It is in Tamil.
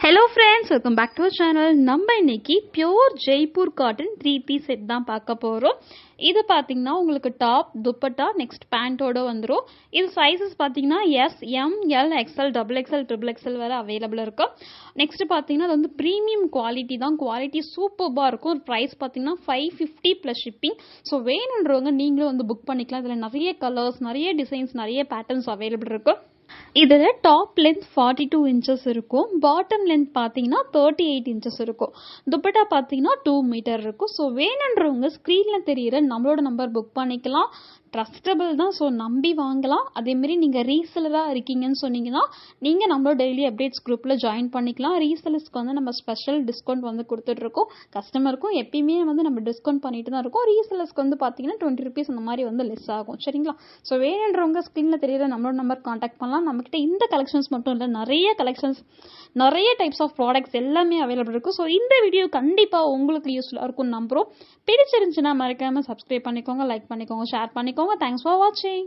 Hello friends, welcome back to our channel. நம்ம இன்னைக்கு பியூர் ஜெய்ப்பூர் காட்டன் 3 செட் தான் பார்க்க போறோம். இது பாத்தீங்கன்னா உங்களுக்கு டாப், துப்பட்டா, நெக்ஸ்ட் பேண்டோட வந்துரும். இது சைஸஸ் பாத்தீங்கன்னா S, M, L, XL, XXL, XXL வரை அவைலபிள் இருக்கும். நெக்ஸ்ட் பாத்தீங்கன்னா அது வந்து பிரீமியம் குவாலிட்டி தான். குவாலிட்டி சூப்பர்பா இருக்கும். பிரைஸ் பாத்தீங்கன்னா 550 பிளஸ் ஷிப்பிங். ஸோ வேணுன்றவங்க நீங்களும் வந்து புக் பண்ணிக்கலாம். இதுல நிறைய கலர்ஸ், நிறைய டிசைன்ஸ், நிறைய பேட்டர்ன்ஸ் அவைலபிள் இருக்கும். இதில் டாப் லென்த் 42 இன்ச்சஸ் இருக்கும். பாட்டம் லென்த் பார்த்தீங்கன்னா 38 இன்ச்சஸ் இருக்கும். துப்பட்டா பார்த்தீங்கன்னா 2 மீட்டர் இருக்கும். ஸோ வேணுன்றவங்க ஸ்க்ரீனில் தெரிகிற நம்மளோட நம்பர் புக் பண்ணிக்கலாம். ட்ரஸ்டபிள் தான். ஸோ நம்பி வாங்கலாம். அதேமாரி நீங்கள் ரீசெலராக இருக்கீங்கன்னு சொன்னீங்கன்னா நீங்கள் நம்மளோட டெய்லி அப்டேட்ஸ் குரூப்பில் ஜாயின் பண்ணிக்கலாம். ரீசெலர்ஸ்க்கு வந்து நம்ம ஸ்பெஷல் டிஸ்கவுண்ட் வந்து கொடுத்துட்ருக்கோம். கஸ்டமருக்கும் எப்பயுமே வந்து நம்ம டிஸ்கவுண்ட் பண்ணிட்டு தான் இருக்கோம். ரீசெலர்ஸ்க்கு வந்து பார்த்தீங்கன்னா 20 ருபீஸ் அந்த மாதிரி வந்து லெஸ் ஆகும். சரிங்களா? ஸோ வேணுன்றவங்க ஸ்க்ரீனில் தெரியிற நம்மளோட நம்பர் கான்டாக்ட் பண்ணலாம். நம்மக்கிட்ட இந்த கலெக்ஷன்ஸ் மட்டும் இல்லை, நிறைய கலெக்ஷன்ஸ், நிறைய டைப்ஸ் ஆஃப் ப்ராடக்ட்ஸ் எல்லாமே அவைலபிள் இருக்கும். ஸோ இந்த வீடியோ கண்டிப்பாக உங்களுக்கு யூஸ்ஃபுல்லாக இருக்கும் நம்புறோம். பிடிச்சிருந்துச்சுன்னா மறக்காமல் சப்ஸ்கிரைப் பண்ணிக்கோங்க, லைக் பண்ணிக்கோங்க, ஷேர் பண்ணிக்கோங்க. தேங்க்ஸ் ஃபார் வாட்சிங்.